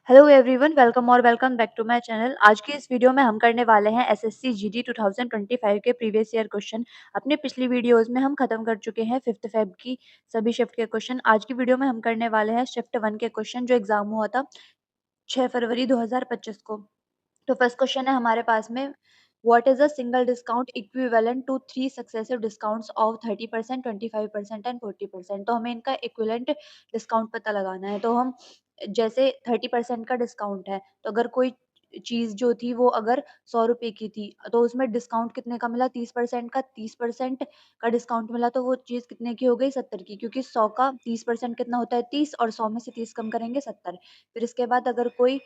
Hello everyone, welcome और welcome back to my channel. आज की इस वीडियो में हम करने वाले हैं एसएससी जीडी 2025 के प्रीवियस ईयर क्वेश्चन। अपने पिछली वीडियोस में हम खत्म कर चुके हैं 5th फेब की सभी शिफ्ट के क्वेश्चन। आज की वीडियो में हम करने वाले हैं शिफ्ट 1 के क्वेश्चन जो एग्जाम हुआ था 6 फरवरी 2025 को। तो फर्स्ट क्वेश्चन है हमारे पास में, what is a single discount equivalent to 3 successive discounts of 30%, 25% and 40%। तो हमें इनका इक्विवेलेंट डिस्काउंट पता लगाना है। तो हम जैसे 30% का डिस्काउंट है, तो अगर कोई चीज जो थी वो अगर 100 रुपए की थी, तो उसमें डिस्काउंट कितने का मिला? 30% का। 30% का डिस्काउंट मिला तो वो चीज कितने की हो गई? 70 की, क्योंकि 100 का 30% कितना होता है? 30, और 100 में से 30 कम करेंगे 70। फिर इसके बाद अगर कोई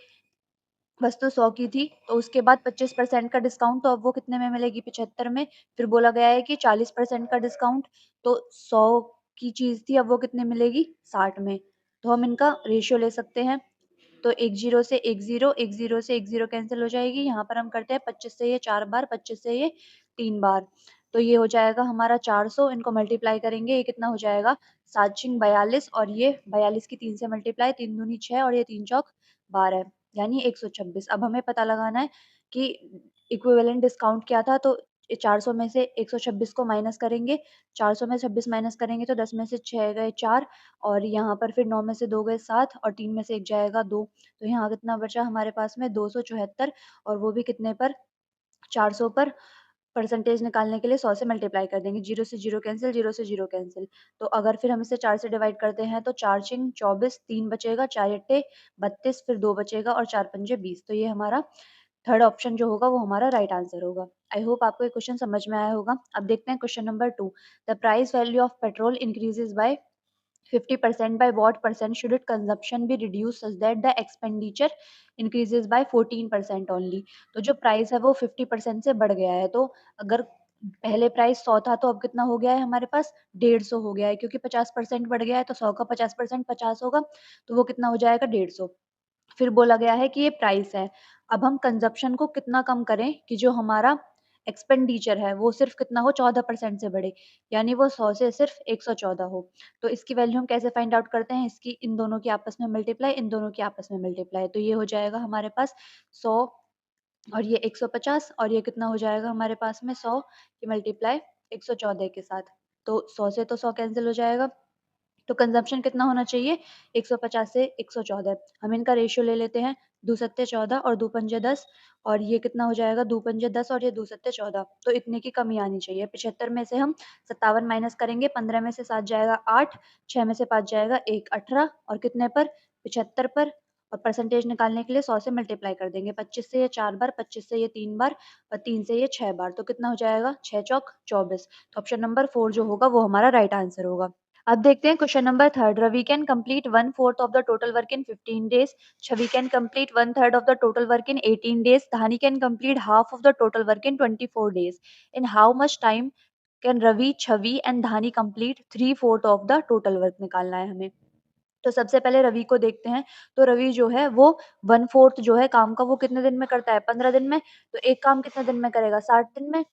वस्तु 100 की थी, तो उसके बाद 25% का डिस्काउंट, तो अब वो कितने में मिलेगी? 75 में। फिर बोला गया है कि 40% का डिस्काउंट, तो 100 की चीज थी, अब वो कितने मिलेगी? 60 में। तो हम इनका रेशियो ले सकते हैं। तो एक जीरो से एक जीरो, एक जीरो से एक जीरो कैंसिल हो जाएगी। यहाँ पर हम करते हैं 25 से ये 4 बार, 25 से ये 3 बार, तो ये हो जाएगा हमारा 400। इनको मल्टीप्लाई करेंगे, ये कितना हो जाएगा? 7 छिंग 42, और ये 42 की 3 से मल्टीप्लाई, 3 दूनी 6 और ये 3 चौक 12, यानी 126। अब हमें पता लगाना है कि इक्विवेलेंट डिस्काउंट क्या था। तो 400 में से 126 को माइनस करेंगे। 400 में 26 माइनस करेंगे तो 10 में से 6 गए 4, और यहाँ पर फिर 9 में से 2 गए 7, और 3 में से 1 जाएगा 2। तो यहाँ कितना बचा हमारे पास में? 274, और वो भी कितने पर? 400 पर। परसेंटेज निकालने के लिए 100 से मल्टीप्लाई कर देंगे। 0 से 0 कैंसिल, 0 से 0 कैंसिल। तो अगर फिर हम इसे 4 से डिवाइड करते हैं तो 4 छिंग 24, 3 बचेगा, 4 अट्टे 32, फिर 2 बचेगा, और 4 पंजे 20। तो ये हमारा थर्ड ऑप्शन जो होगा वो हमारा राइट आंसर होगा। आई होप आपको ये क्वेश्चन समझ में आया होगा। अब देखते हैं question number 2। The price value of petrol increases by 50%, by what percent should its consumption be reduced such that the expenditure increases by 14% only? तो जो प्राइस है वो 50% से बढ़ गया है। तो अगर पहले प्राइस 100 था, तो अब कितना हो गया है हमारे पास? 150 हो गया है, क्योंकि 50% बढ़ गया है। तो 100 का 50% 50 होगा, तो वो कितना हो जाएगा? 150। फिर बोला गया है कि ये प्राइस है। अब हम कंजप्शन को कितना कम करें कि जो हमारा एक्सपेंडिचर है वो सिर्फ कितना हो? 14% से बढ़े, यानी वो 100 से सिर्फ 114 हो। तो इसकी वैल्यू हम कैसे फाइंड आउट करते हैं? इसकी इन दोनों की आपस में मल्टीप्लाई, इन दोनों की आपस में मल्टीप्लाई। तो ये हो जाएगा हमारे पास 100, और ये 150, और ये कितना हो जाएगा हमारे पास में? 100 की मल्टीप्लाई 114 के साथ। तो 100 से तो 100 कैंसिल हो जाएगा। तो कंजम्पशन कितना होना चाहिए? 150 से 114। हम इनका रेशियो ले लेते हैं। दो सत्ते 14 और दो पंजे 10, और ये कितना हो जाएगा? दो पंजे 10 और ये दो सत्ते 14। तो इतने की कमी आनी चाहिए। 75 में से हम 57 माइनस करेंगे। 15 में से 7 जाएगा 8, 6 में से 5 जाएगा 1, 18, और कितने पर? 75 पर। और परसेंटेज निकालने के लिए 100 से मल्टीप्लाई कर देंगे। 25 से ये 4 बार, 25 से ये 3 बार, और 3 से ये 6 बार। तो कितना हो जाएगा? 6 चौक 24। तो ऑप्शन नंबर 4 जो होगा वो हमारा राइट आंसर होगा। अब देखते हैं question number 3। Ravi can complete 1/4 of the total work in 15 days. Chhavi can complete 1/3 of the total work in 18 days. Dhani can complete half of the total work in 24 days. In how much time can Ravi, Chhavi and Dhani complete 3/4 of the total work? निकालना है हमें। तो सबसे पहले रवि को देखते हैं। तो रवि जो है वो 1/4 जो है काम का वो कितने दिन में करता है? 15 दिन में। तो एक काम कितने दिन में करेगा? 60 दिन में।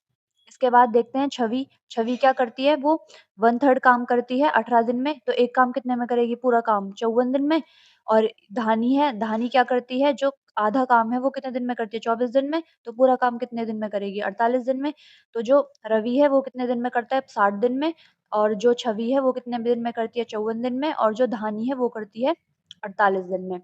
इसके बाद देखते हैं छवि। छवि क्या करती है? वो 1/3 काम करती है 18 दिन में। तो एक काम कितने में करेगी? पूरा काम 54 दिन में। और धानी है, धानी क्या करती है? जो आधा काम है वो कितने दिन में करती है? 24 दिन में। तो पूरा काम कितने दिन में करेगी? 48 दिन में। तो जो रवि है वो कितने दिन में करता है? 60 दिन में। और जो छवि है वो कितने दिन में करती है? 54 दिन में। और जो धानी है वो करती है 48 दिन में।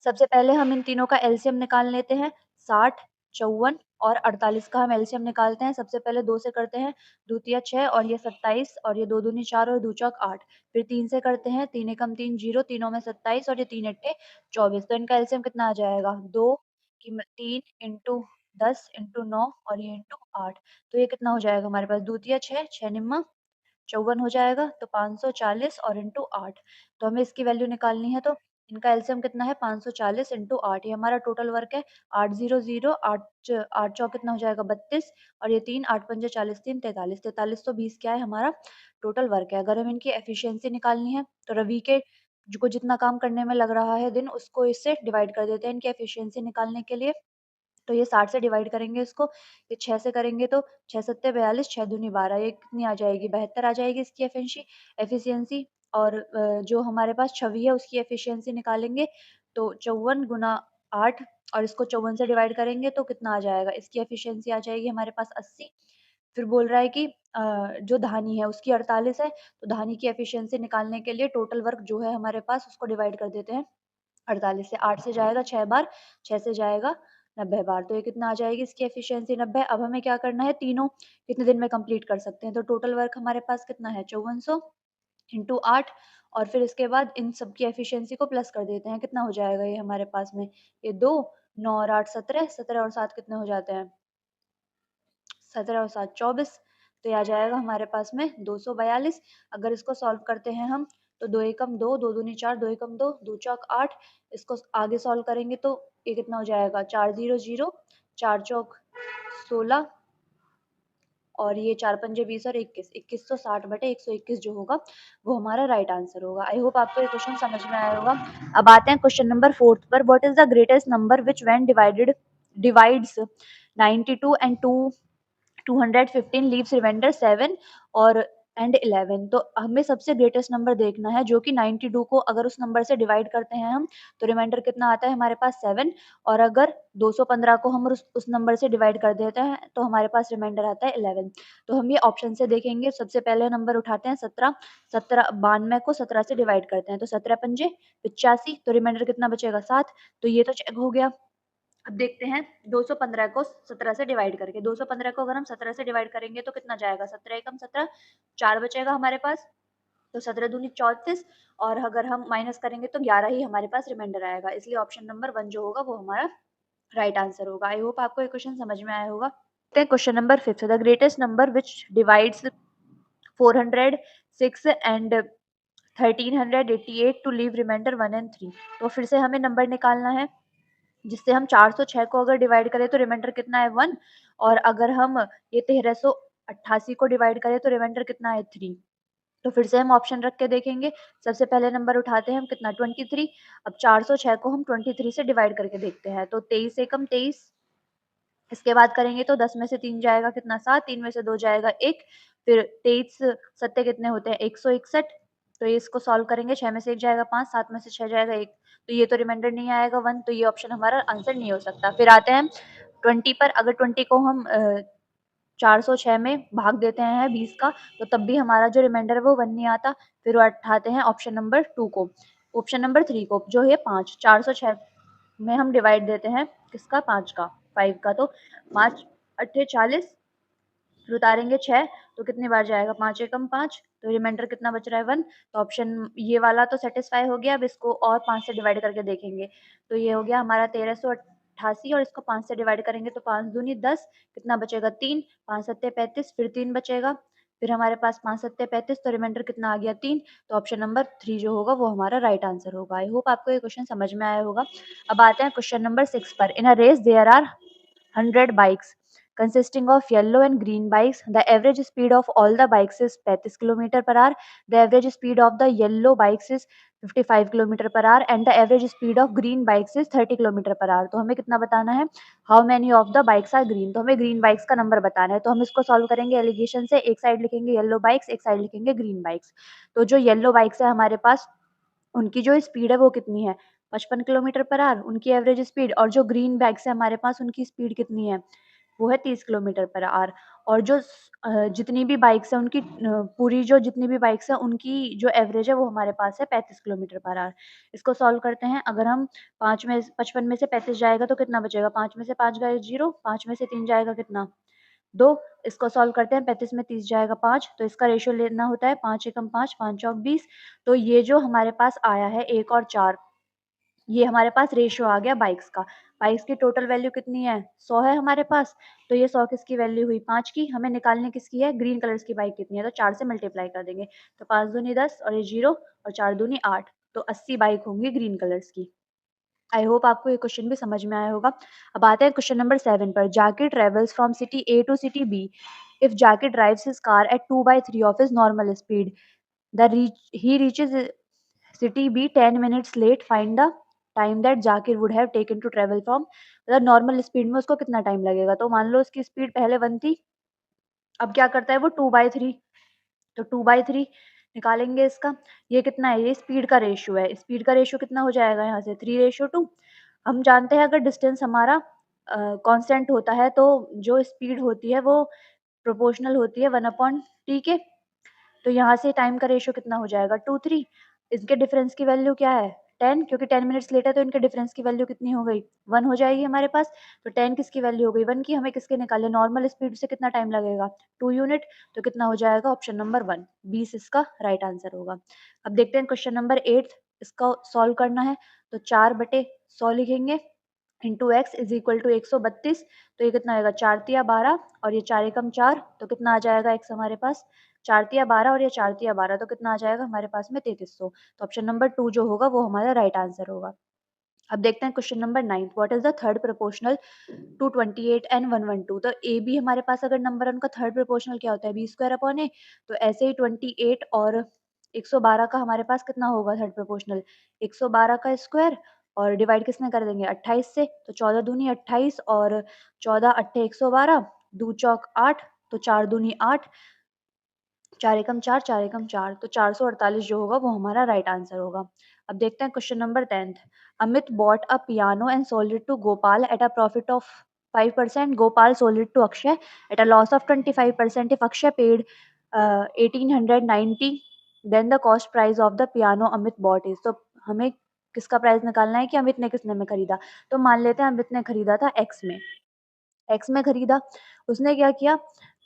सबसे पहले हम इन तीनों का एलसीएम निकाल लेते हैं। 60, 54 और 48 का हम एलसीएम निकालते हैं। सबसे पहले 2 से करते हैं। 2 तिया 6, और ये 27, और ये 2 दूनी 4 और 2 चौक 8। फिर 3 से करते हैं। 3 एकम 3 0, तीनों में 27, और ये 3 अट्ठे 24। तो इनका एलसीएम कितना आ जाएगा? 2 की 3 इंटू 10 इंटू 9, और ये इंटू 8। तो ये कितना हो जाएगा हमारे पास? 2 तिया 6, 6 निम्मा 54 हो जाएगा। तो 540 और इंटू 8। तो हमें इसकी वैल्यू निकालनी है। तो इनका एलसीएम कितना है? 540 इंटू 8। ये हमारा टोटल वर्क है। 800, 8 चौक कितना हो जाएगा? 32, और ये 3, 8 पंजे 40, 3 43, 43 तो 20 क्या है हमारा टोटल वर्क है। अगर हम इनकी एफिशिएंसी निकालनी है तो रवि के को जितना काम करने में लग रहा है दिन, उसको इससे डिवाइड कर देते हैं इनकी एफिशिएंसी निकालने के लिए। तो ये 60 से डिवाइड करेंगे इसको। ये 6 से करेंगे तो 6 सत्ते 42, 6 दूनी 12, ये कितनी आ जाएगी? 72 आ जाएगी इसकी एफिशिएंसी। और जो हमारे पास छवि है उसकी एफिशिएंसी निकालेंगे। तो 54 गुना 8 और इसको 54 से डिवाइड करेंगे तो कितना आ जाएगा? इसकी एफिशिएंसी आ जाएगी हमारे पास 80। फिर बोल रहा है कि जो धानी है उसकी 48 है, तो धानी की एफिशिएंसी निकालने के लिए टोटल वर्क जो है हमारे पास उसको डिवाइड कर देते हैं 48 से। 8 से जाएगा 6 बार, 6 से जाएगा 90 बार, तो ये कितना आ जाएगी इसकी एफिशिएंसी 90। अब हमें क्या करना है, तीनों कितने दिन में कंप्लीट कर सकते हैं, तो टोटल वर्क हमारे पास कितना है 5400 इंटू 8 और फिर इसके बाद इन सब की एफिशिएंसी को प्लस कर देते हैं। कितना हो जाएगा ये हमारे पास में, ये 2 9 और 8 17, 17 और 7 कितने हो जाते हैं 17 और 7 24, तो ये आ जाएगा हमारे पास में 242। अगर इसको सॉल्व करते हैं हम तो 2 एकम 2, 2 दूनी 4, 2 एकम 2, 2 चौक 8। इसको आगे सॉल्व करेंगे तो ये कितना हो जाएगा 4 0 0, 4 चौक 16 और ये 4 पंजे 20 और 21, 2160 बटे 121 जो होगा वो हमारा राइट आंसर होगा। आई होप आपको ये क्वेश्चन समझ में आया होगा। अब आते हैं क्वेश्चन नंबर 4 पर। What is the greatest number which when divides 92 and 215 leaves remainder 7 और एंड 11। तो हमें सबसे ग्रेटेस्ट नंबर देखना है जो कि 92 को अगर उस नंबर से डिवाइड करते हैं हम तो रिमाइंडर कितना आता है हमारे पास 7, और अगर 215 को हम उस नंबर से डिवाइड कर देते हैं तो हमारे पास रिमाइंडर आता है 11। तो हम ये ऑप्शन से देखेंगे। सबसे पहले नंबर उठाते हैं 17, 92 को 17 से डिवाइड करते हैं तो 17 पंजे 85, तो रिमाइंडर कितना बचेगा 7। तो ये तो चेक हो गया। अब देखते हैं 215 को 17 से डिवाइड करके। 215 को अगर हम 17 से डिवाइड करेंगे तो कितना जाएगा, 17 एकम 17, 4 बचेगा हमारे पास, तो 17 दूनी 34 और अगर हम माइनस करेंगे तो 11 ही हमारे पास रिमाइंडर आएगा। इसलिए ऑप्शन नंबर 1 जो होगा वो हमारा राइट आंसर होगा। आई होप आपको ये क्वेश्चन समझ में आया होगा। Question number 5, the greatest number which divides 406 and 1388 to leave remainder 1 and 3। तो फिर से हमें नंबर निकालना है जिससे हम 406 को अगर डिवाइड करें तो रिमाइंडर कितना है 1, और अगर हम ये 1388 को डिवाइड करें तो रिमाइंडर कितना है 3। तो फिर से हम ऑप्शन रख के देखेंगे। सबसे पहले नंबर उठाते हैं हम कितना 23। अब 406 को हम 23 से डिवाइड करके देखते हैं तो 23 एकम 23, इसके बाद करेंगे तो 10 में से 3 जाएगा कितना 7, 3 में से 2 जाएगा 1, फिर 23 सत्ते कितने होते हैं 161, तो ये इसको सॉल्व करेंगे 6 में से 1 जाएगा 5, 7 में से 6 जाएगा 1, तो ये तो रिमाइंडर नहीं आएगा 1, तो ये ऑप्शन हमारा आंसर नहीं हो सकता। फिर आते हैं 20 पर। अगर 20 को हम 406 में भाग देते हैं 20 का तो तब भी हमारा जो रिमाइंडर है वो 1 नहीं आता। फिर उठाते हैं ऑप्शन नंबर 2 को, ऑप्शन नंबर 3 को जो है 5, 406 में हम डिवाइड देते हैं किसका 5 का 5 का, तो 5 अट्ठे 40, फिर उतारेंगे 6 तो कितनी बार जाएगा 5 एकम 5, तो रिमाइंडर कितना बच रहा है 1। तो ऑप्शन ये वाला तो सेटिस्फाई हो गया। अब इसको और 5 से डिवाइड करके देखेंगे तो ये हो गया हमारा 1388 और इसको 5 से डिवाइड करेंगे तो 5 दूनी 10, कितना बचेगा 3, 5 सत्ते 35, फिर 3 बचेगा, फिर हमारे पास 5 सत्ते 35, तो रिमाइंडर कितना आ गया 3। तो ऑप्शन नंबर 3 जो होगा वो हमारा राइट आंसर होगा। आई होप आपको ये क्वेश्चन समझ में आया होगा। अब आते हैं क्वेश्चन नंबर 6 पर। In a race there are 100 bikes consisting of yellow and green bikes. The average speed of all the bikes is 35 km per hour. The average speed of the yellow bikes is 55 km per hour and the average speed of green bikes is 30 km per hour. तो हमें कितना बताना है, how many of the bikes are green, तो हमें green bikes का number बताना है। तो हम इसको सॉल्व करेंगे एलिगेशन से। एक साइड लिखेंगे येलो बाइक्स, एक साइड लिखेंगे ग्रीन बाइक्स। तो जो येलो बाइक्स है हमारे पास उनकी जो स्पीड है वो कितनी है 55 किलोमीटर पर आवर उनकी एवरेज स्पीड, और जो ग्रीन बाइक्स है हमारे पास उनकी स्पीड कितनी है वो है 30 किलोमीटर पर आवर। और जो जितनी भी बाइक्स है उनकी पूरी जो जितनी भी बाइक्स है उनकी जो एवरेज है वो हमारे पास है 35 किलोमीटर पर आवर। इसको सॉल्व करते हैं। अगर हम 55 में से 35 जाएगा तो कितना बचेगा, 5 में से 5 गए 0, 5 में से 3 जाएगा कितना 2, इसको सॉल्व करते हैं 35 में 30 जाएगा 5, तो इसका रेशियो लेना होता है 5 एकम 5, 5 चौक 20। तो ये जो हमारे पास आया है 1 और 4, ये हमारे पास रेशियो आ गया बाइक्स का। बाइक्स की टोटल वैल्यू कितनी है 100 है हमारे पास, तो ये 100 किसकी वैल्यू हुई 5 की। हमें निकालने किसकी है ग्रीन कलर्स की बाइक कितनी है, तो 4 से मल्टीप्लाई कर देंगे तो 5 दूनी 10 और ये 0 और 4 दूनी 8, तो 80 बाइक होंगी ग्रीन कलर्स की। आई होप आपको ये क्वेश्चन भी समझ में आया होगा। अब आते हैं क्वेश्चन नंबर 7 पर। Zakir travels from city A to city B. If Zakir drives his car at 2/3 of his normal speed, he reaches city B 10 minutes late. Find the time that Zakir would have taken to travel from, मतलब normal speed में उसको कितना time लगेगा। तो मान लो उसकी speed पहले 1 थी, अब क्या करता है वो 2/3, तो 2/3 निकालेंगे इसका। ये कितना है, ये स्पीड का रेशियो है। स्पीड का रेशियो कितना हो जाएगा यहाँ से 3:2। हम जानते हैं अगर डिस्टेंस हमारा कांस्टेंट होता है तो जो स्पीड होती है वो प्रोपोर्शनल होती है 1/t के। तो यहाँ से टाइम का रेशियो कितना हो जाएगा 2:3। इसके डिफरेंस की वैल्यू क्या है 10, क्योंकि 10 मिनट्स लेट है तो इनके डिफरेंस की वैल्यू कितनी हो गई 1 हो जाएगी हमारे पास। तो 10 किसकी वैल्यू हो गई 1 की। हमें किसके निकाले नॉर्मल स्पीड से कितना टाइम लगेगा 2 यूनिट। तो कितना हो जाएगा ऑप्शन नंबर 1 20 इसका राइट आंसर होगा। अब देखते हैं क्वेश्चन नंबर 8। इसका सॉल्व करना है तो 4/100 लिखेंगे into X is equal to 132। तो ये कितना आएगा 4×3=12 और ये 4×1=4 तो कितना आ जाएगा एक्स हमारे पास 4×3=12 और ये 4×3=12 तो कितना आ जाएगा हमारे पास में 3300। तो ऑप्शन नंबर 2 जो होगा वो हमारा राइट आंसर होगा। अब देखते हैं question number 9। What is the third proportional to 28 and 112। तो ए बी हमारे पास अगर नंबर है उनका थर्ड प्रोपोर्शनल क्या होता है b² तो ऐसे ही 28 और 112 का हमारे पास कितना होगा थर्ड प्रोपोर्शनल 112 का स्क्वायर और डिवाइड किसने कर देंगे 28 से। तो 14 दूनी 28 और 14 अट्ठे 112 दो चौक 8 तो 4 दूनी 8 4×1=4 4×1=4 तो 448 जो होगा वो हमारा राइट आंसर होगा। अब देखते हैं question number 10। Amit bought a piano and sold it to Gopal at a profit of 5%. Gopal sold it to Akshay at a loss of 25%. If Akshay paid 1890, then the cost price of the piano Amit bought is. तो हमें किसका price निकालना है कि अमित ने किसने में खरीदा। तो मान लेते हैं अमित ने खरीदा था एक्स में खरीदा। उसने क्या किया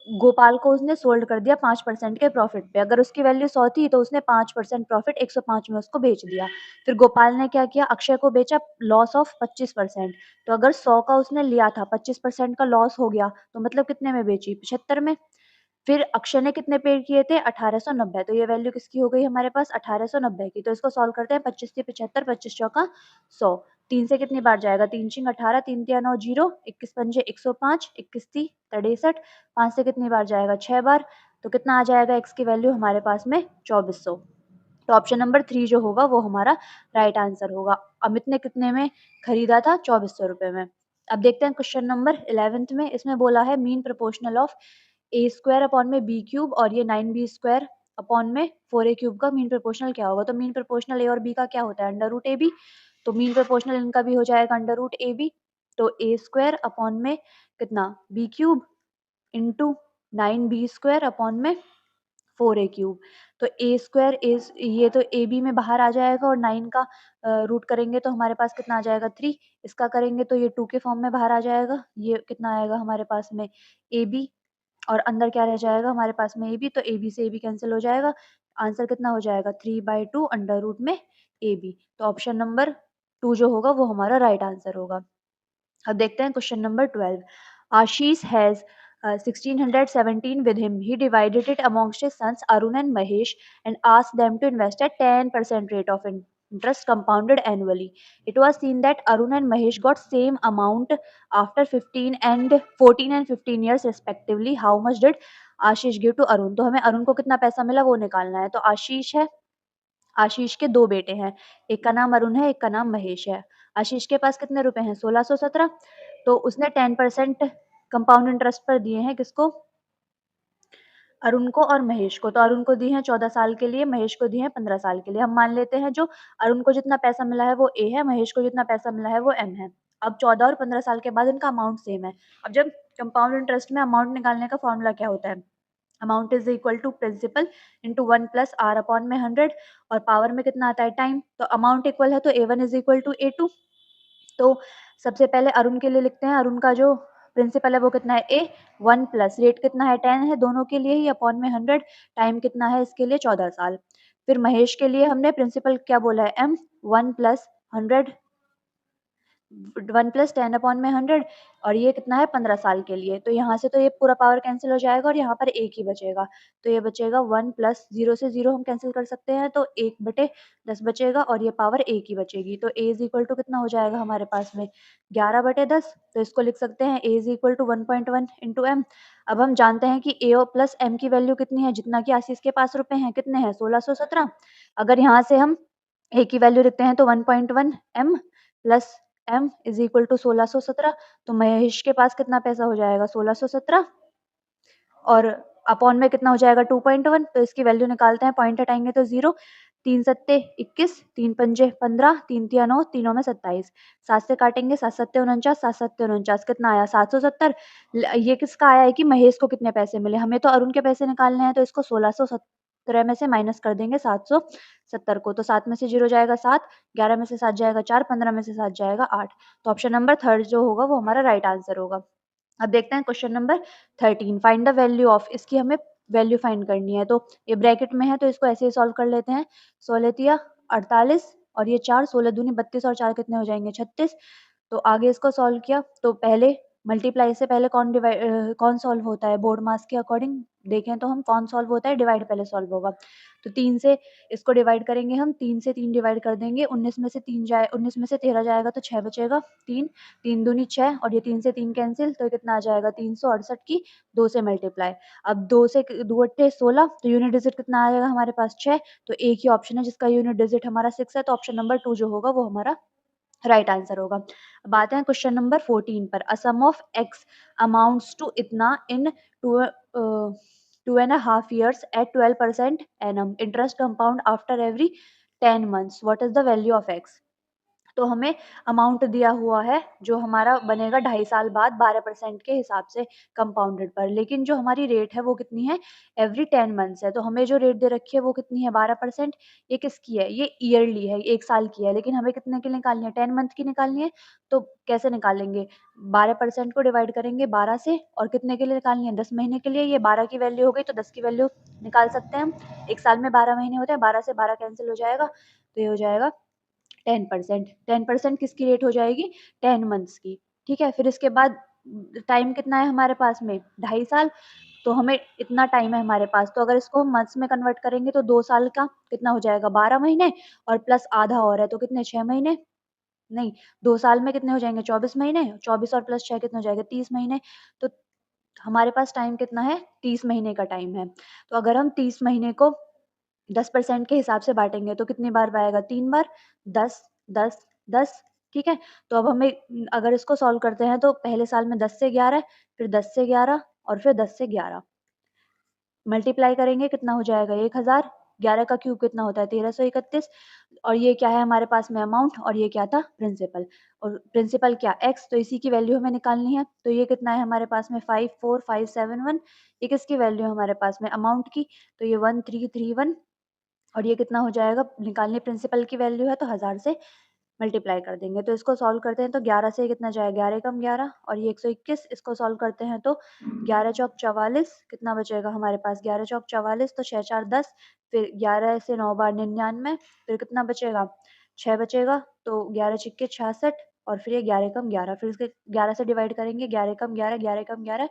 गोपाल को उसने सोल्ड कर दिया 5% के प्रॉफिट पे। अगर उसकी वैल्यू 100 थी तो उसने 5% प्रॉफिट 105 में उसको बेच दिया। फिर गोपाल ने क्या किया अक्षय को बेचा लॉस ऑफ 25%। तो अगर 100 का उसने लिया था 25% का लॉस हो गया तो मतलब कितने में बेची 75 में। फिर अक्षय ने कितने पे किए थे 1890। तो ये वैल्यू किसकी हो गई हमारे पास 1890 की। तो इसको सॉल्व करते हैं 25 से 75 25 चौका 100 3 से कितनी बार जाएगा 3 छिंग 18 3 तिया 9 0 21 पंजे 105 21 ती 63 5 से कितनी बार जाएगा 6 बार। तो कितना आ जाएगा एक्स की वैल्यू हमारे पास में 2400। तो ऑप्शन नंबर 3 जो होगा वो हमारा राइट आंसर होगा। अमित ने कितने में खरीदा था 2400 रुपए में। अब देखते हैं क्वेश्चन नंबर 11th में। इसमें बोला है mean proportional of a² / b³ और ये 9b² / 4a³ का मीन प्रोपोर्शनल क्या होगा। तो मीन प्रोपोर्शनल ए और बी का क्या होता है √ab। तो मीन प्रोपोर्शनल इनका भी हो जाएगा √ab। तो a² कितना b³ इंटू 9b² / 4a³। तो a² इज ये तो ab में बाहर आ जाएगा और 9 का रूट करेंगे तो हमारे पास कितना आ जाएगा 3। इसका करेंगे तो ये 2 के फॉर्म में बाहर आ जाएगा। ये कितना आएगा हमारे पास में ab और अंदर क्या रह जाएगा हमारे पास में ab। तो ab से ab कैंसिल हो जाएगा। आंसर कितना हो जाएगा 3/2 अंडर रूट में ab। तो ऑप्शन नंबर 2 जो होगा वो हमारा राइट आंसर होगा। अब देखते हैं question number 12। Ashish has 1617 with him. He divided it amongst his sons Arun and Mahesh and asked them to invest at 10% rate of interest compounded annually. It was seen that Arun and Mahesh got same amount after 14 and 15 years respectively. How much did Ashish give to Arun. तो हमें अरुण को कितना पैसा मिला वो निकालना है। तो आशीष है आशीष के 2 बेटे हैं, एक का नाम अरुण है, एक का नाम महेश है। आशीष के पास कितने रुपए हैं 1617। तो उसने 10% कंपाउंड इंटरेस्ट पर दिए हैं किसको अरुण को और महेश को। तो अरुण को दिए हैं 14 साल के लिए, महेश को दिए हैं 15 साल के लिए। हम मान लेते हैं जो अरुण को जितना पैसा मिला है वो ए है, महेश को जितना पैसा मिला है वो एम है। अब 14 और 15 साल के बाद इनका अमाउंट सेम है। अब जब कंपाउंड इंटरेस्ट में अमाउंट निकालने का फॉर्मूला क्या होता है amount is equal to principal into 1 plus R upon में 100 और पावर में कितना आता है टाइम। तो अमाउंट इक्वल है तो a1 is equal to a2। तो सबसे पहले अरुण के लिए लिखते हैं अरुण का जो प्रिंसिपल है वो कितना है ए 1 प्लस रेट कितना है 10 है दोनों के लिए ही अपॉन में 100 टाइम कितना है इसके लिए 14 साल। फिर महेश के लिए हमने प्रिंसिपल क्या बोला है एम 1 प्लस 100 1 प्लस 10 अपॉन में 100 और ये कितना है 15 साल के लिए। तो यहाँ से तो ये पूरा पावर कैंसिल हो जाएगा और यहाँ पर एक ही बचेगा। तो ये बचेगा 1 प्लस 0 से 0 हम कैंसिल कर सकते हैं तो 1/10 बचेगा और ये पावर एक ही बचेगी। तो a इज इक्वल टू कितना हो जाएगा हमारे पास में 11/10। तो इसको लिख सकते हैं a is equal to 1.1 into M. अब हम जानते हैं कि a प्लस एम की वैल्यू कितनी है जितना कि आशीष के पास रुपए हैं कितने हैं 1617। अगर यहाँ से हम a की वैल्यू लिखते हैं तो 1.1 M plus m is equal to 1617। तो महेश के पास कितना पैसा हो जाएगा 1617 और अपॉन में कितना हो जाएगा 2.1, तो इसकी वैल्यू निकालते हैं, पॉइंट हटाएंगे तो 0, 3 सत्ते 21, 3 पंजे 15, 3 तिया 9, तीनों में 27, 7 से काटेंगे 7 सत्ते 49, 7 सत्ते 49, कितना आया 770। ये किसका आया है कि महेश को कितने पैसे मिले, हमें तो अरुण के पैसे निकालने हैं, तो इसको 1617 में से माइनस कर देंगे 770 को, तो 7 में से 0 जाएगा 7, 11 में से 7 जाएगा 4, 15 में से 7 जाएगा 8, तो ऑप्शन नंबर थर्ड जो होगा वो हमारा राइट आंसर होगा। अब देखते हैं question number 13, find the value of, इसकी हमें वैल्यू फाइंड करनी है, तो ये ब्रैकेट में है तो इसको ऐसे ही सॉल्व कर लेते हैं, 16 तिया 48 और ये 4, 16 दूनी 32 और 4 कितने हो जाएंगे 36, तो आगे इसको सॉल्व किया तो पहले मल्टीप्लाई से पहले कौन सॉल्व होता है, बोर्ड मास के अकॉर्डिंग देखें तो हम कौन सॉल्व होता है, डिवाइड पहले सॉल्व होगा, तो 3 से इसको डिवाइड करेंगे हम, 3 से 3 डिवाइड कर देंगे, 19 में से 3 जाए 19 में से 13 जाएगा तो 6 बचेगा, 3 3 दूनी 6 और ये 3 से 3 कैंसिल, तो कितना आ जाएगा 368 की 2 से मल्टीप्लाई, अब 2 से 2 अट्ठे 16, तो यूनिट डिजिट कितना आ जाएगा हमारे पास 6, तो एक ही ऑप्शन है जिसका यूनिट डिजिट हमारा 6 है, तो ऑप्शन नंबर 2 जो होगा वो हमारा राइट आंसर होगा। अब आते हैं क्वेश्चन नंबर 14 पर, अ सम ऑफ एक्स अमाउंट्स टू इतना इन to 2.5 years at 12% annum interest compound after every 10 months, what is the value of x, तो हमें अमाउंट दिया हुआ है जो हमारा बनेगा 2.5 साल बाद 12% के हिसाब से कंपाउंडेड पर, लेकिन जो हमारी रेट है वो कितनी है, एवरी 10 मंथ्स है, तो हमें जो रेट दे रखी है वो कितनी है 12%, ये किसकी है, ये ईयरली है, 1 साल की है, लेकिन हमें कितने की निकालनी है 10 मंथ की निकालनी है, तो कैसे निकालेंगे, 12% को डिवाइड करेंगे 12 से और कितने के लिए निकालनी है 10 महीने के लिए, ये 12 की वैल्यू हो गई तो 10 की वैल्यू निकाल सकते हैं हम, 1 साल में 12 महीने होते हैं, 12 से 12 कैंसिल हो जाएगा, तो ये हो जाएगा 10%, 10% किसकी रेट हो जाएगी 10 मंथ्स की, ठीक है, फिर इसके बाद टाइम कितना है हमारे पास में 2.5 साल, तो हमें इतना टाइम है हमारे पास, तो अगर इसको हम मंथ्स में कन्वर्ट करेंगे तो 2 साल का कितना हो जाएगा 12 महीने और प्लस आधा और है तो कितने 6 महीने, नहीं 2 साल में कितने हो जाएंगे 24 महीने, 24 और प्लस 6 कितने हो जाएगा 30 महीने, तो हमारे पास टाइम कितना है 30 महीने का टाइम है, तो अगर हम 30 महीने को 10% के हिसाब से बाँटेंगे तो कितनी बार आएगा 3 बार, 10, 10, 10, ठीक है? तो अब हमें अगर इसको सॉल्व करते हैं तो पहले साल में 10 से 11 फिर 10 से 11 और फिर 10 से 11 मल्टीप्लाई करेंगे कितना हो जाएगा 1000, 11 का क्यूब कितना होता है 1331 और ये क्या है हमारे पास में अमाउंट और ये क्या था प्रिंसिपल, और प्रिंसिपल क्या x, तो इसी की वैल्यू हमें निकालनी है, तो ये कितना है हमारे पास में 54571, ये किसकी वैल्यू है हमारे पास में अमाउंट की, तो ये 1331 और ये कितना हो जाएगा, निकालनी प्रिंसिपल की वैल्यू है तो 1000 से मल्टीप्लाई कर देंगे, तो इसको सॉल्व करते हैं तो 11 से कितना जाएगा 11 कम 11 और ये 121, इसको सॉल्व करते हैं तो 11 चौक 44 कितना बचेगा हमारे पास 11 चौक 44, तो 6 4 10, फिर 11 से 9 बार 99, फिर कितना बचेगा 6 बचेगा, तो 11 छिक्के 66 और फिर ये 11 कम 11, फिर इसके 11 से डिवाइड करेंगे 11 कम 11, 11 कम 11,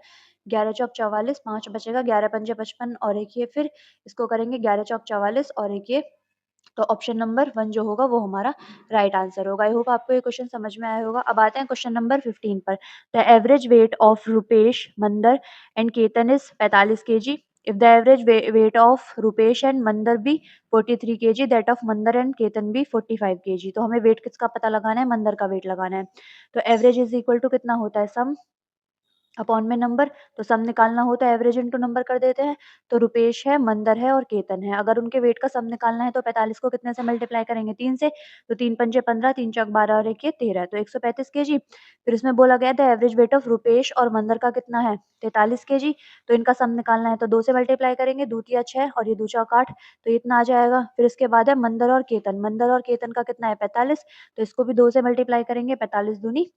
11 चौक 44, 5 बचेगा, 11 पंजे 55 और एक ये फिर इसको करेंगे 11 चौक 44 और एक ये, तो ऑप्शन नंबर 1 जो होगा वो हमारा राइट आंसर होगा। आई होप आपको ये क्वेश्चन समझ में आया होगा। अब आते हैं क्वेश्चन नंबर 15 पर। The average weight of Rupesh, Mandar and Ketan is 45 kg. If the average weight of Rupesh and Mandar be 43 kg, that of Mandar and Ketan be 45 kg. तो हमें वेट किसका पता लगाना है, मंदर का वेट लगाना है। तो एवरेज इज इक्वल टू कितना होता है, सम अपॉन में नंबर, तो सम निकालना होता है एवरेज इंटू नंबर कर देते हैं, तो रुपेश है, मंदर है और केतन है, अगर उनके वेट का सम निकालना है तो 45 को कितने से मल्टीप्लाई करेंगे 3 से, तो 3 पंजे 15, 3 चौक 12 और एक ये 13, तो 135 केजी। फिर इसमें बोला गया था एवरेज वेट ऑफ रुपेश और मंदर का कितना है 43 केजी, तो इनका सम निकालना है तो 2 से मल्टीप्लाई करेंगे, 2 तिया 6 और ये 2 चौक 8, तो इतना आ जाएगा। फिर इसके बाद है मंदर और केतन, मंदर और केतन का कितना है 45, तो इसको भी 2 से मल्टीप्लाई करेंगे, 45 दूनी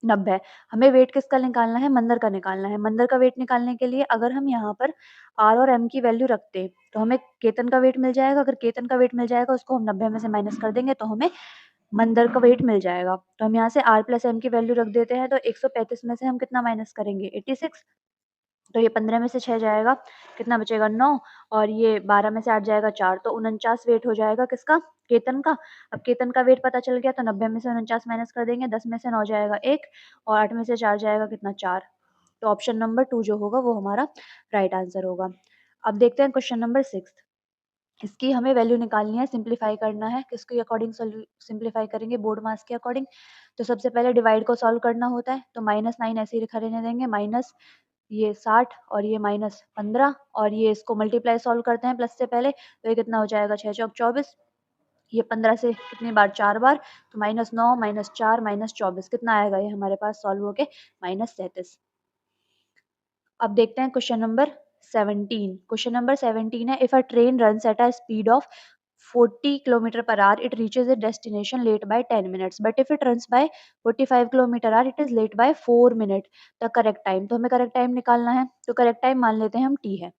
90। हमें वेट किसका निकालना है, मंदर का निकालना है। मंदर का वेट निकालने के लिए अगर हम यहाँ पर आर और एम की वैल्यू रखते तो हमें केतन का वेट मिल जाएगा, अगर केतन का वेट मिल जाएगा उसको हम 90 में से माइनस कर देंगे तो हमें मंदर का वेट मिल जाएगा। तो हम यहाँ से आर प्लस एम की वैल्यू रख देते हैं, तो 135 में से हम कितना माइनस करेंगे 86, तो ये 15 में से 6 जाएगा, कितना बचेगा 9 और ये 12 में से 8 जाएगा 4, तो 49 वेट हो जाएगा किसका, केतन का। अब केतन का वेट पता चल गया तो 90 में से 49 माइनस कर देंगे, 10 में से 9 जाएगा 1 और 8 में से 4 जाएगा कितना 4, तो ऑप्शन नंबर 2 जो होगा वो हमारा राइट आंसर होगा। अब देखते हैं क्वेश्चन नंबर 6, इसकी हमें वैल्यू निकालनी है, सिंप्लीफाई करना है, किसके अकॉर्डिंग सिंप्लीफाई करेंगे, बोर्ड मास के अकॉर्डिंग। तो सबसे पहले डिवाइड को सॉल्व करना होता है, तो -9 ऐसे ही लिखा रहने देंगे, माइनस ये 60 और ये -15 और ये इसको मल्टीप्लाई सॉल्व करते हैं प्लस से पहले, तो ये कितना हो जाएगा 6 चौक 24, ये 15 से कितनी बार 4 बार, तो -9 -4 -24 कितना आएगा ये हमारे पास सॉल्व होके -37। अब देखते हैं क्वेश्चन नंबर 17। क्वेश्चन नंबर 17 है, if a train runs at a speed of 40 kilometre per hour, it reaches it destination late by 10 minutes, but if it runs by 45 kilometre hour, it is late by 4 minute. The correct time, तो हमें correct time निकालना है, तो correct time मान लेते हैं हम t है।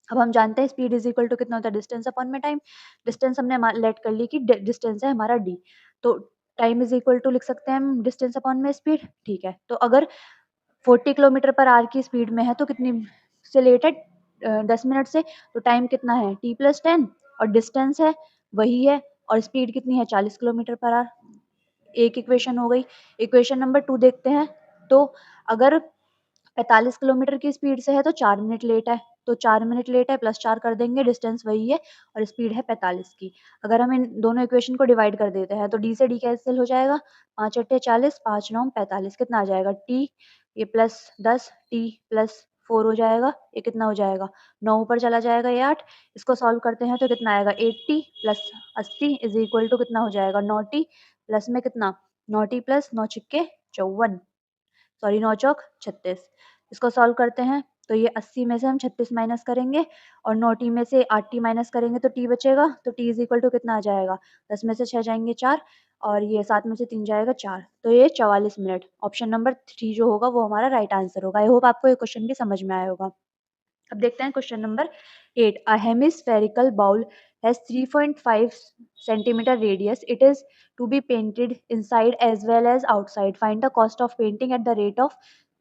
अब हम जानते हैं स्पीड इज इक्वल टू कितना होता है डिस्टेंस अपॉन में टाइम। डिस्टेंस हमने लेट कर ली कि डिस्टेंस है हमारा d, तो टाइम इज इक्वल टू लिख सकते हैं हम डिस्टेंस अपॉन में स्पीड। ठीक है, तो अगर 40 किलोमीटर पर आवर की स्पीड में है तो कितनी से लेट है 10 मिनट से, तो टाइम कितना है t प्लस 10 और डिस्टेंस है वही है और स्पीड कितनी है 40 किलोमीटर पर आवर। एक इक्वेशन हो गई। इक्वेशन नंबर 2 देखते हैं, तो अगर 45 किलोमीटर की स्पीड से है तो 4 मिनट लेट है, तो 4 मिनट लेट है प्लस 4 कर देंगे, डिस्टेंस वही है और स्पीड है 45 की। अगर हम इन दोनों इक्वेशन को डिवाइड कर देते हैं तो d से d कैंसिल हो जाएगा, 5 अट्ठे 40, 5 9 45, कितना आ जाएगा t, ये प्लस 10 t प्लस 4 हो जाएगा, ये कितना हो जाएगा 9 ऊपर चला जाएगा, ये 8। इसको सॉल्व करते हैं तो कितना आएगा 80 प्लस 80 इज इक्वल टू कितना हो जाएगा 9t प्लस में कितना 9t प्लस 9 छिक्के 54, सॉरी 9 चौक 36। इसको सॉल्व करते हैं तो ये 80 में से हम 36 माइनस करेंगे और 9t में से 8t माइनस करेंगे तो t बचेगा, तो t इज इक्वल टू कितना आ जाएगा 10 में से 6 जाएंगे 4 और ये 7 में से 3 जाएगा 4, तो ये 44 मिनट। ऑप्शन नंबर 3 जो होगा वो हमारा राइट आंसर होगा। आई होप आपको ये क्वेश्चन भी समझ में आया होगा। अब देखते हैं question number 8। A hemispherical bowl has 3.5 centimeter radius. It is to be painted inside as well as outside. Find the cost of painting at the rate of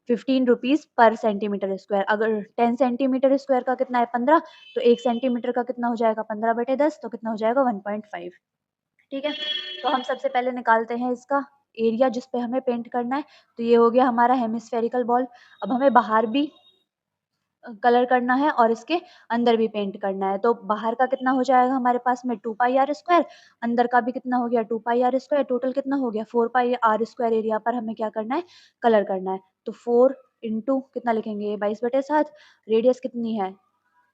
15 rupees per centimetre square. अगर 10 centimetre square का कितना है 15, तो 1 centimetre का कितना हो जाएगा 15/10, तो कितना हो जाएगा 1.5। ठीक है, तो हम सबसे पहले निकालते हैं इसका एरिया जिस पे हमें पेंट करना है, तो ये हो गया हमारा हेमिस्फेरिकल बॉल। अब हमें बाहर भी कलर करना है और इसके अंदर भी पेंट करना है, तो बाहर का कितना हो जाएगा हमारे पास में 2 पाई आर स्क्वायर, अंदर का भी कितना हो गया 2 पाई आर स्क्वायर, टोटल कितना हो गया 4 पाई आर स्क्वायर एरिया पर हमें क्या करना है कलर करना है। तो 4 इंटू कितना लिखेंगे 22/7, रेडियस कितनी है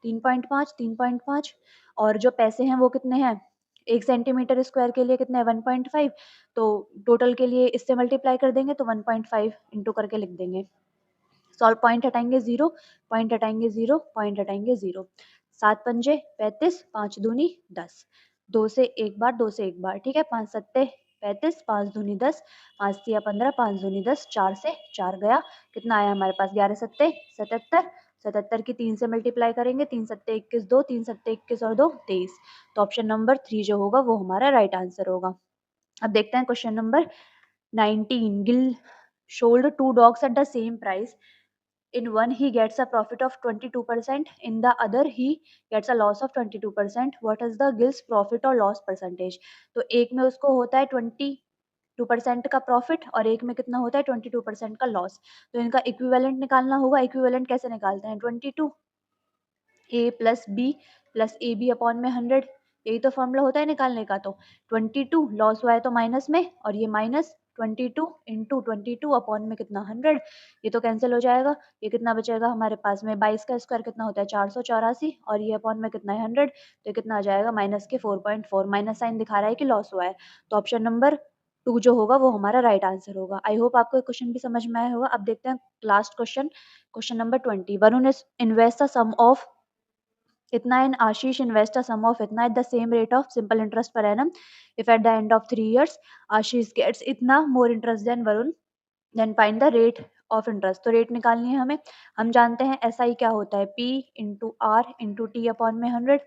3.5 3.5 और जो पैसे हैं वो कितने हैं 1 सेंटीमीटर स्क्वायर के लिए कितने हैं 1.5, तो टोटल के लिए इससे मल्टीप्लाई कर देंगे तो 1.5 इंटू करके लिख देंगे। सॉल्व, पॉइंट हटाएंगे 0, पॉइंट हटाएंगे 0, पॉइंट हटाएंगे 0, 7 पंजे 35, 5 दूनी 10, 2 से एक बार 2 से एक बार, ठीक है 5 सत्ते 35, 5 दूनी 10, 5 तिया 15, 5 दूनी 10, 4 से 4 गया, कितना आया हमारे पास 11 सत्ते 77, 77 की 3 से मल्टीप्लाई करेंगे, 3 सत्ते 21, 2 3 सत्ते 21 और 2 23, तो ऑप्शन नंबर 3 जो होगा वो हमारा राइट आंसर होगा। अब देखते हैं question number 19। Gill sold 2 dogs at the same price. In one he gets a profit of 22%, in the other he gets a loss of 22%. What is the Gill's profit or loss percentage? तो एक में उसको होता है 22% का profit और एक में कितना होता है 22% का लॉस, तो इनका इक्विवेलेंट निकालना होगा। इक्विवेलेंट कैसे निकालते हैं 22 A plus B plus A B upon में 100, यही तो फॉर्मूला होता है निकालने का। तो 22 लॉस हुआ है तो माइनस में और ये माइनस 22 इंटू 22 अपॉन में कितना 100, ये तो कैंसिल हो जाएगा। ये कितना बचेगा हमारे पास में 22 का स्क्वायर कितना होता है 484 और ये अपॉन में कितना है 100, तो ये कितना आ जाएगा माइनस के 4.4, माइनस साइन दिखा रहा है कि लॉस हुआ है, तो ऑप्शन नंबर 2 जो होगा वो हमारा राइट आंसर होगा। आई होप आपको क्वेश्चन भी समझ में आया होगा। अब देखते हैं last question, question number 20। Varun invest the sum of इतना in Ashish invest a sum of इतना at the same rate of simple interest per annum. If at the end of 3 years Ashish gets इतना more interest than Varun, then find the rate of interest। तो rate निकालनी है हमें। हम जानते हैं SI क्या होता है P into R into T upon में 100।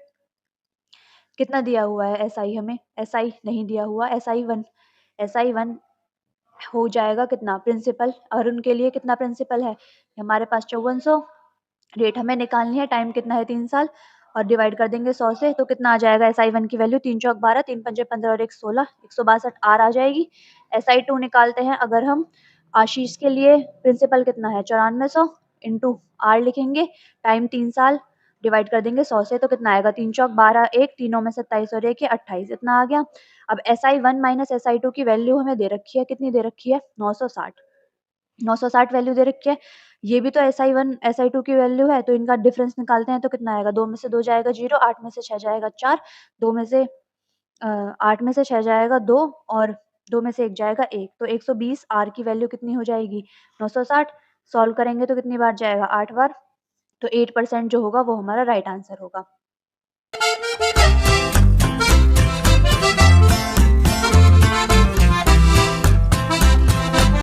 कितना दिया हुआ है SI हमें, SI नहीं दिया हुआ, SI1 हो जाएगा कितना प्रिंसिपल, अरुण के लिए कितना प्रिंसिपल है हमारे पास 5400, रेट हमें निकालनी है, टाइम कितना है 3 साल और डिवाइड कर देंगे 100 से, तो कितना आ जाएगा SI1 की वैल्यू 3 चौक 12, 3 पंजे 15 और 1 16, 162 आर आ जाएगी। SI2 निकालते हैं अगर हम, आशीष के लिए प्रिंसिपल कितना है 9400 इंटू आर लिखेंगे, टाइम 3 साल, डिवाइड कर देंगे 100 से, तो कितना आएगा 3 चौक 12, 1 तीनों में 27 और 1 28, इतना आ गया। अब SI1 माइनस SI2 की वैल्यू हमें दे रखी है, कितनी दे रखी है 960, 960 वैल्यू दे रखी है। ये भी तो SI1 SI2 की वैल्यू है, तो इनका डिफरेंस निकालते हैं तो कितना आएगा? 2 में से 2 जाएगा 0, 8 में से 6 जाएगा 4, 2 में से 8 में से 6 जाएगा 2 और 2 में से 1 जाएगा 1, तो 120 R की वैल्यू कितनी हो जाएगी? 960। सॉल्व करेंगे तो कितनी बार जाएगा? 8 बार, तो 8% जो होगा वो हमारा राइट आंसर होगा।